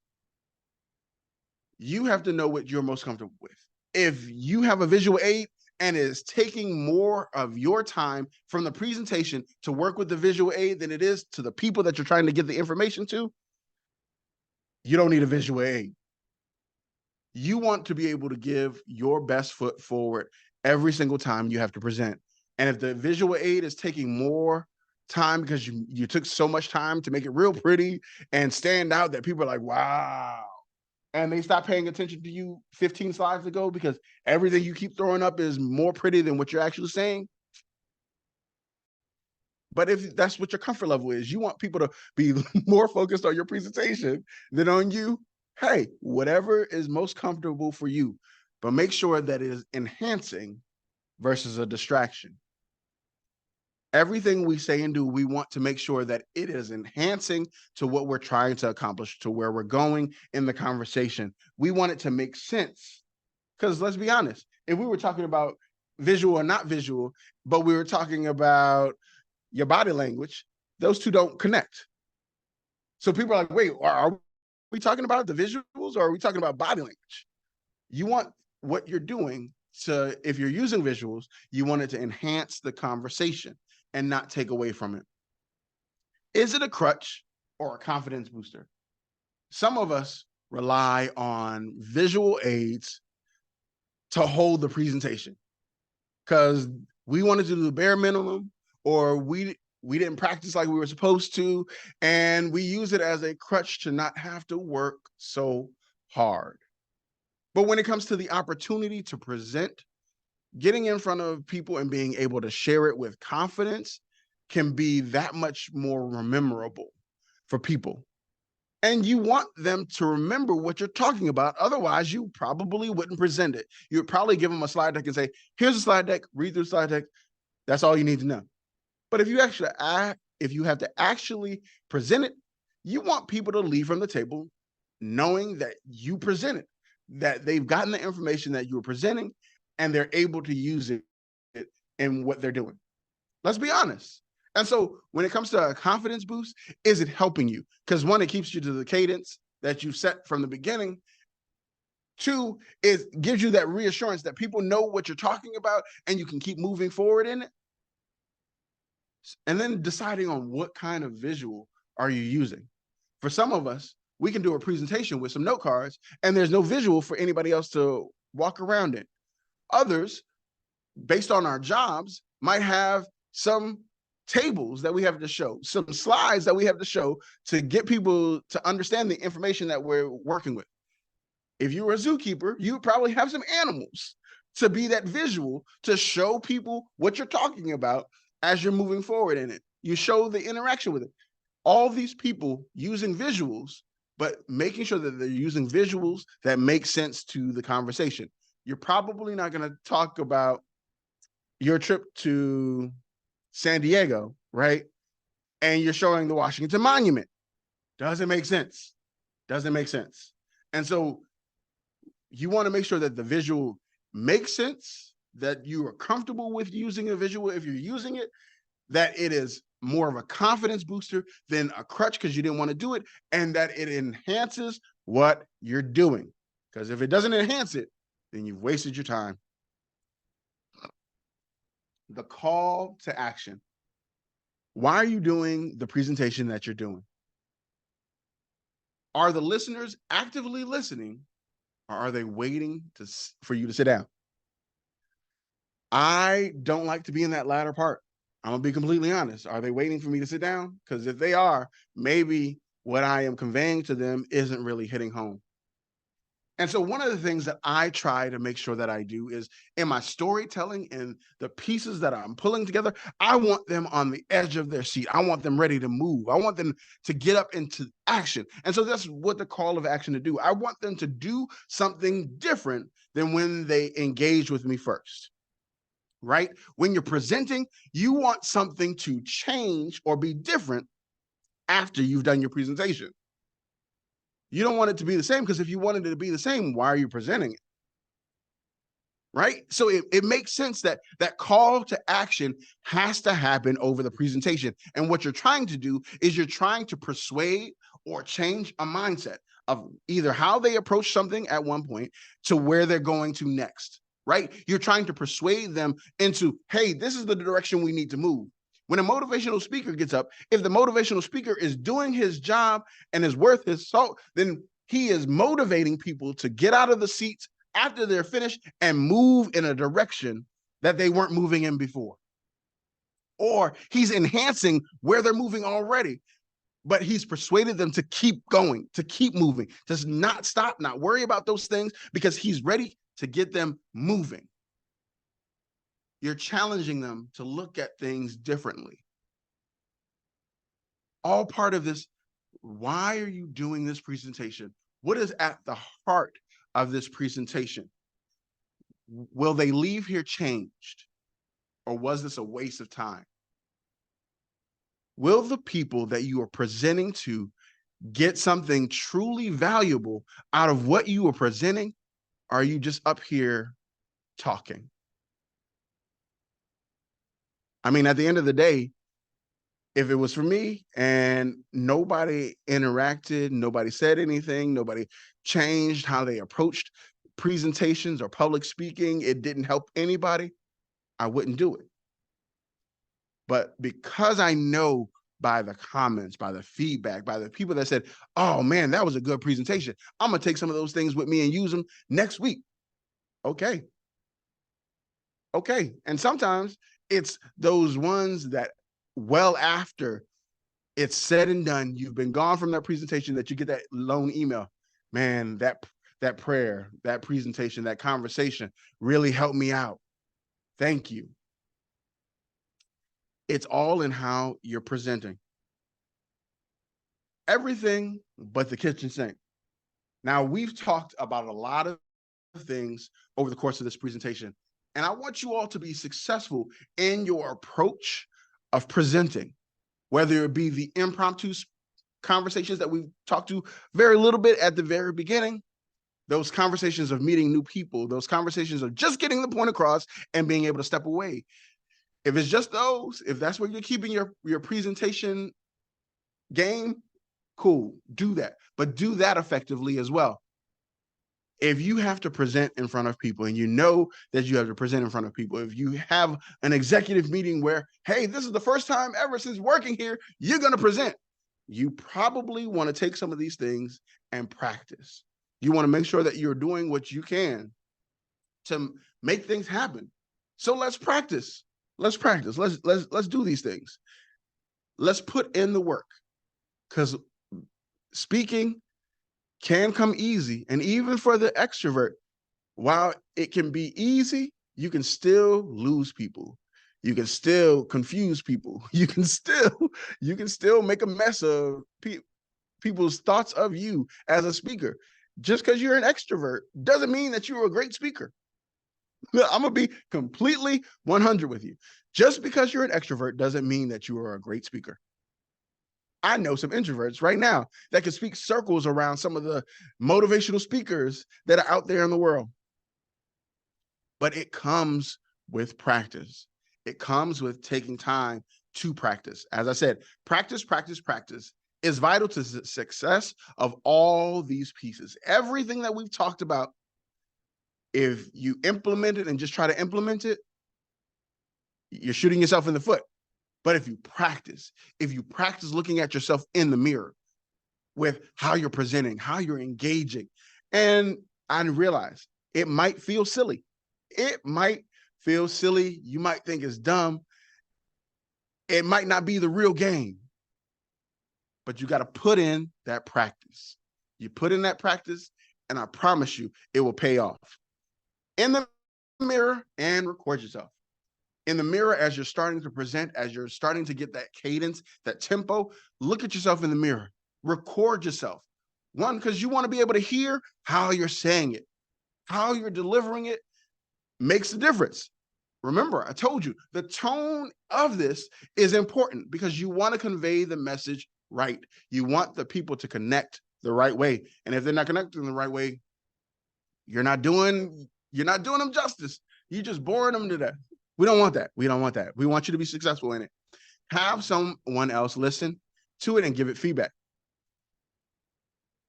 You have to know what you're most comfortable with. If you have a visual aid and is taking more of your time from the presentation to work with the visual aid than it is to the people that you're trying to get the information to, you don't need a visual aid. You want to be able to give your best foot forward every single time you have to present. And if the visual aid is taking more time because you took so much time to make it real pretty and stand out that people are like, wow, and they stop paying attention to you 15 slides ago because everything you keep throwing up is more pretty than what you're actually saying. But if that's what your comfort level is, you want people to be more focused on your presentation than on you, hey, whatever is most comfortable for you, but make sure that it is enhancing versus a distraction. Everything we say and do, we want to make sure that it is enhancing to what we're trying to accomplish, to where we're going in the conversation. We want it to make sense. Because let's be honest, if we were talking about visual or not visual, but we were talking about your body language, those two don't connect. So people are like, wait, are we talking about the visuals or are we talking about body language? You want what you're doing to, if you're using visuals, you want it to enhance the conversation and not take away from it. Is it a crutch or a confidence booster? Some of us rely on visual aids to hold the presentation because we wanted to do the bare minimum, or we didn't practice like we were supposed to, and we use it as a crutch to not have to work so hard. But when it comes to the opportunity to present, getting in front of people and being able to share it with confidence can be that much more memorable for people. And you want them to remember what you're talking about. Otherwise, you probably wouldn't present it. You'd probably give them a slide deck and say, here's a slide deck, read through the slide deck. That's all you need to know. But if you have to actually present it, you want people to leave from the table knowing that you presented, that they've gotten the information that you were presenting, and they're able to use it in what they're doing. Let's be honest. And so when it comes to a confidence boost, is it helping you? Because one, it keeps you to the cadence that you set from the beginning. Two, it gives you that reassurance that people know what you're talking about and you can keep moving forward in it. And then deciding on what kind of visual are you using. For some of us, we can do a presentation with some note cards and there's no visual for anybody else to walk around in. Others, based on our jobs, might have some tables that we have to show, some slides that we have to show to get people to understand the information that we're working with. If you were a zookeeper, you would probably have some animals to be that visual to show people what you're talking about as you're moving forward in it. You show the interaction with it. All these people using visuals, but making sure that they're using visuals that make sense to the conversation. You're probably not going to talk about your trip to San Diego, right? And you're showing the Washington Monument. Doesn't make sense. Doesn't make sense. And so you want to make sure that the visual makes sense, that you are comfortable with using a visual if you're using it, that it is more of a confidence booster than a crutch because you didn't want to do it, and that it enhances what you're doing. Because if it doesn't enhance it, then you've wasted your time. The call to action. Why are you doing the presentation that you're doing? Are the listeners actively listening, or are they waiting for you to sit down? I don't like to be in that latter part. I'm gonna be completely honest. Are they waiting for me to sit down? Because if they are, maybe what I am conveying to them isn't really hitting home. And so one of the things that I try to make sure that I do is in my storytelling and the pieces that I'm pulling together, I want them on the edge of their seat. I want them ready to move. I want them to get up into action. And so that's what the call of action to do. I want them to do something different than when they engage with me first. Right? When you're presenting, you want something to change or be different after you've done your presentation. You don't want it to be the same, because if you wanted it to be the same, why are you presenting it? Right? So it makes sense that that call to action has to happen over the presentation. And what you're trying to do is you're trying to persuade or change a mindset of either how they approach something at one point to where they're going to next. Right? You're trying to persuade them into, hey, this is the direction we need to move. When a motivational speaker gets up, if the motivational speaker is doing his job and is worth his salt, then he is motivating people to get out of the seats after they're finished and move in a direction that they weren't moving in before. Or he's enhancing where they're moving already, but he's persuaded them to keep going, to keep moving, to not stop, not worry about those things, because he's ready to get them moving. You're challenging them to look at things differently. All part of this. Why are you doing this presentation? What is at the heart of this presentation? Will they leave here changed? Or was this a waste of time? Will the people that you are presenting to get something truly valuable out of what you are presenting? Or are you just up here talking? I mean, at the end of the day, if it was for me and nobody interacted, nobody said anything, nobody changed how they approached presentations or public speaking, it didn't help anybody, I wouldn't do it. But because I know by the comments, by the feedback, by the people that said, oh man, that was a good presentation, I'm gonna take some of those things with me and use them next week. Okay. And sometimes it's those ones that well after it's said and done, you've been gone from that presentation, that you get that lone email. Man, that prayer, that presentation, that conversation really helped me out. Thank you. It's all in how you're presenting. Everything but the kitchen sink. Now, we've talked about a lot of things over the course of this presentation, and I want you all to be successful in your approach of presenting, whether it be the impromptu conversations that we've talked to very little bit at the very beginning, those conversations of meeting new people, those conversations of just getting the point across and being able to step away. If it's just those, if that's where you're keeping your presentation game, cool, do that. But do that effectively as well. If you have to present in front of people and you know that you have to present in front of people, if you have an executive meeting where, hey, this is the first time ever since working here, you're going to present, you probably want to take some of these things and practice. You want to make sure that you're doing what you can to make things happen. So let's practice. Let's practice. Let's do these things. Let's put in the work, because speaking can come easy. And even for the extrovert, while it can be easy, you can still lose people. You can still confuse people. You can still make a mess of people's thoughts of you as a speaker. Just because you're an extrovert doesn't mean that you're a great speaker. I'm going to be completely 100 with you. Just because you're an extrovert doesn't mean that you are a great speaker. I know some introverts right now that can speak circles around some of the motivational speakers that are out there in the world. But it comes with practice. It comes with taking time to practice. As I said, practice, practice, practice is vital to the success of all these pieces. Everything that we've talked about, if you implement it and just try to implement it, you're shooting yourself in the foot. But if you practice looking at yourself in the mirror with how you're presenting, how you're engaging, and I realize it might feel silly. It might feel silly. You might think it's dumb. It might not be the real game, but you got to put in that practice. You put in that practice, and I promise you, it will pay off. In the mirror and record yourself. In the mirror, as you're starting to present, as you're starting to get that cadence, that tempo, look at yourself in the mirror. Record yourself. One, because you want to be able to hear how you're saying it. How you're delivering it makes a difference. Remember, I told you, the tone of this is important because you want to convey the message right. You want the people to connect the right way. And if they're not connecting the right way, you're not doing them justice. You're just boring them to death. We don't want that. We don't want that. We want you to be successful in it. Have someone else listen to it and give it feedback.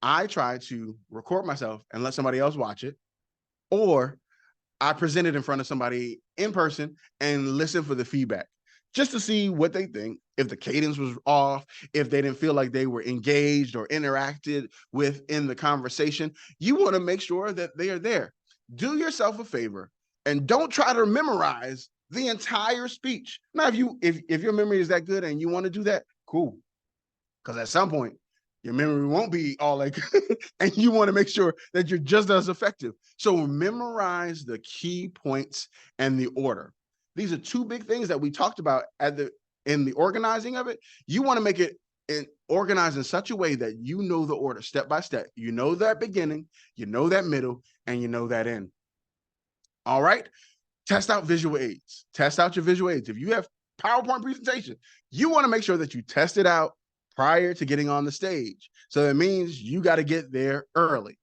I try to record myself and let somebody else watch it, or I present it in front of somebody in person and listen for the feedback just to see what they think, if the cadence was off, if they didn't feel like they were engaged or interacted with in the conversation. You want to make sure that they are there. Do yourself a favor and don't try to memorize the entire speech. Now, if your memory is that good and you want to do that, cool. Because at some point, your memory won't be all like, and you want to make sure that you're just as effective. So memorize the key points and the order. These are two big things that we talked about in the organizing of it. You want to make it organized in such a way that you know the order step by step. You know that beginning, you know that middle, and you know that end. All right. Test out visual aids. Test out your visual aids. If you have PowerPoint presentation, you want to make sure that you test it out prior to getting on the stage. So that means you got to get there early.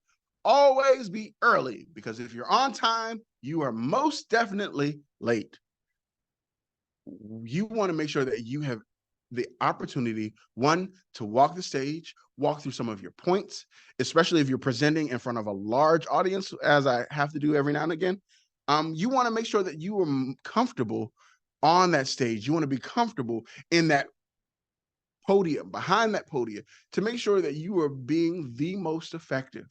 Always be early, because if you're on time, you are most definitely late. You want to make sure that you have the opportunity, one, to walk the stage, walk through some of your points, especially if you're presenting in front of a large audience, as I have to do every now and again. You want to make sure that you are comfortable on that stage. You want to be comfortable in that podium, behind that podium, to make sure that you are being the most effective.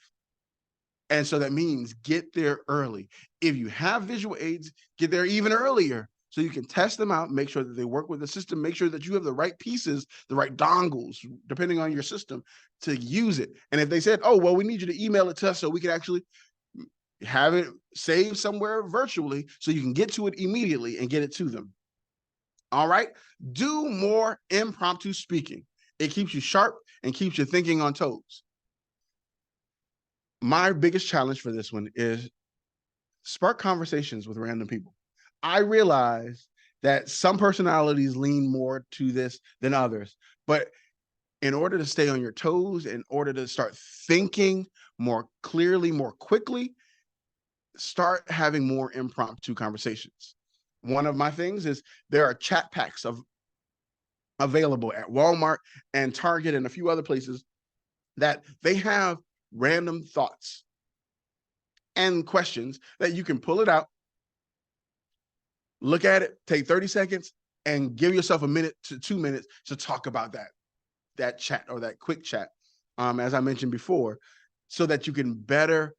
And so that means get there early. If you have visual aids, get there even earlier so you can test them out, make sure that they work with the system, make sure that you have the right pieces, the right dongles, depending on your system, to use it. And if they said, oh, well, we need you to email it to us so we can actually have it saved somewhere virtually so you can get to it immediately and get it to them. All right. Do more impromptu speaking. It keeps you sharp and keeps you thinking on toes. My biggest challenge for this one is spark conversations with random people. I realize that some personalities lean more to this than others, but in order to stay on your toes, in order to start thinking more clearly, more quickly, start having more impromptu conversations. One of my things is there are chat packs available at Walmart and Target and a few other places that they have random thoughts and questions that you can pull it out, look at it, take 30 seconds, and give yourself a minute to 2 minutes to talk about that chat or that quick chat, as I mentioned before, so that you can better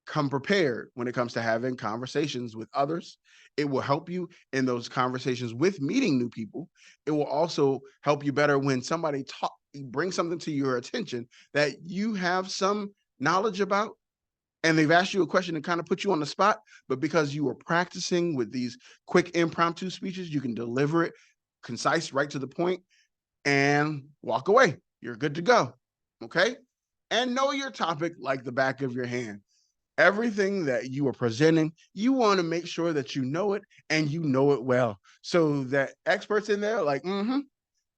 come prepared when it comes to having conversations with others. It will help you in those conversations with meeting new people. It will also help you better when somebody brings something to your attention that you have some knowledge about, and they've asked you a question and kind of put you on the spot, but because you were practicing with these quick impromptu speeches, you can deliver it concise, right to the point, and walk away. You're good to go. Okay? And know your topic like the back of your hand. Everything that you are presenting, you want to make sure that you know it and you know it well, so that experts in there are like,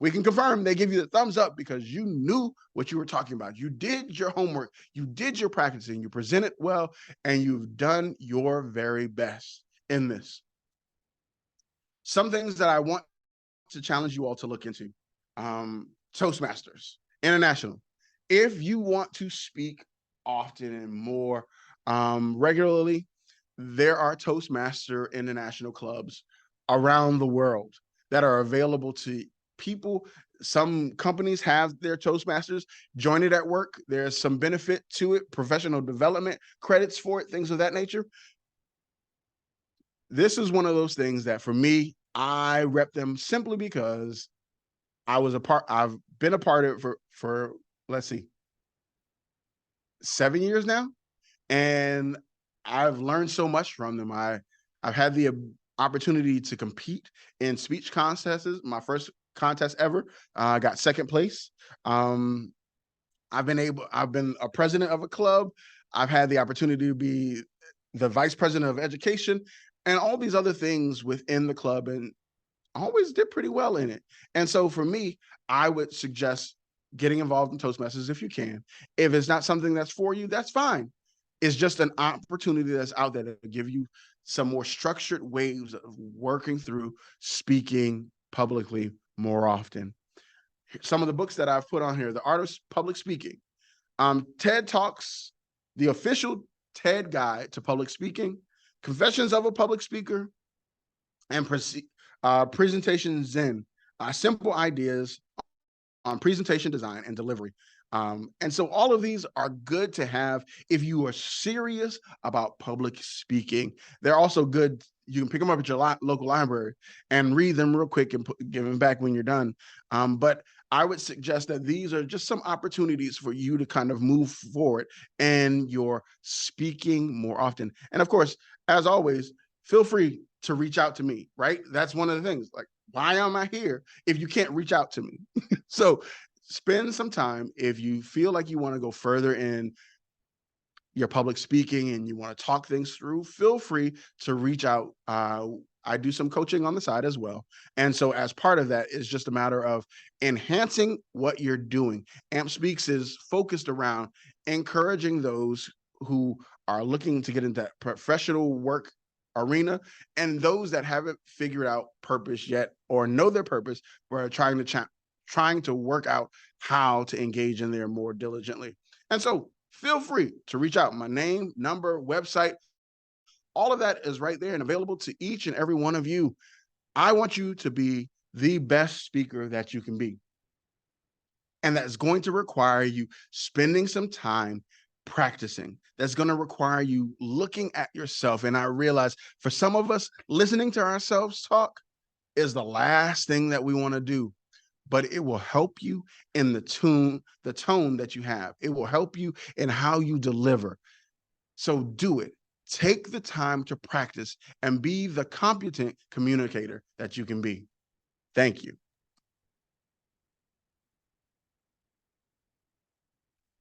we can confirm. They give you the thumbs up because you knew what you were talking about. You did your homework, you did your practicing, you presented well, and you've done your very best in this. Some things that I want to challenge you all to look into. Toastmasters International. If you want to speak often and more regularly, there are Toastmaster International clubs around the world that are available to people. Some companies have their Toastmasters. Join it at work. There's some benefit to it, professional development credits for it, things of that nature. This is one of those things that for me, I rep them simply because I've been a part of it for let's see, 7 years now. And I've learned so much from them. I've had the opportunity to compete in speech contests. My first contest ever, I got second place. I've been a president of a club. I've had the opportunity to be the vice president of education and all these other things within the club, and I always did pretty well in it. And so for me, I would suggest getting involved in Toastmasters if you can. If it's not something that's for you, that's fine. It's just an opportunity that's out there to give you some more structured ways of working through speaking publicly more often. Some of the books that I've put on here: The Art of Public Speaking, TED Talks, the official TED Guide to Public Speaking, Confessions of a Public Speaker, and Presentation Zen, simple ideas on presentation design and delivery. And so all of these are good to have if you are serious about public speaking. They're also good. You can pick them up at your local library and read them real quick and give them back when you're done. But I would suggest that these are just some opportunities for you to kind of move forward in your speaking more often. And of course, as always, feel free to reach out to me, right? That's one of the things. Like, why am I here if you can't reach out to me? So spend some time. If you feel like you want to go further in your public speaking and you want to talk things through, feel free to reach out. I do some coaching on the side as well. And so as part of that, it's just a matter of enhancing what you're doing. AMP Speaks is focused around encouraging those who are looking to get into that professional work arena and those that haven't figured out purpose yet or know their purpose, but are trying to work out how to engage in there more diligently. And so feel free to reach out. My name, number, website, all of that is right there and available to each and every one of you. I want you to be the best speaker that you can be. And that's going to require you spending some time practicing. That's going to require you looking at yourself. And I realize for some of us, listening to ourselves talk is the last thing that we want to do. But it will help you in the tone that you have. It will help you in how you deliver. So do it. Take the time to practice and be the competent communicator that you can be. Thank you.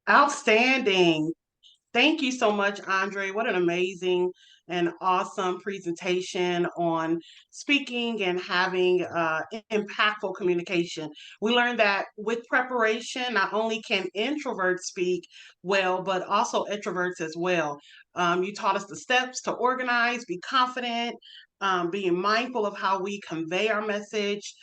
Outstanding. Thank you so much, Andre. What an amazing and awesome presentation on speaking and having impactful communication. We learned that with preparation, not only can introverts speak well, but also introverts as well. You taught us the steps to organize, be confident, being mindful of how we convey our message,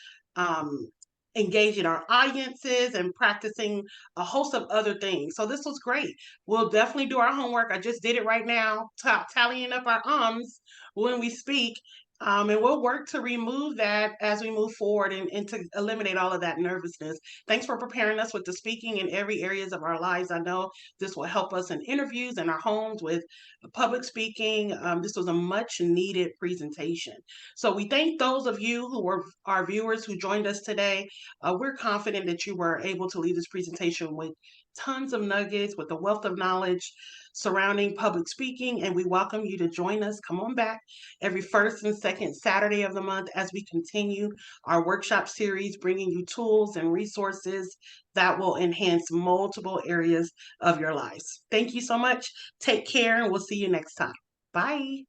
engaging our audiences, and practicing a host of other things. So this was great. We'll definitely do our homework. I just did it right now, tallying up our ums when we speak. And we'll work to remove that as we move forward and to eliminate all of that nervousness. Thanks for preparing us with the speaking in every areas of our lives. I know this will help us in interviews in our homes with public speaking. This was a much needed presentation. So we thank those of you who were our viewers who joined us today. We're confident that you were able to leave this presentation with tons of nuggets, with a wealth of knowledge surrounding public speaking, and we welcome you to join us. Come on back every first and second Saturday of the month as we continue our workshop series, bringing you tools and resources that will enhance multiple areas of your lives. Thank you so much. Take care, and we'll see you next time. Bye.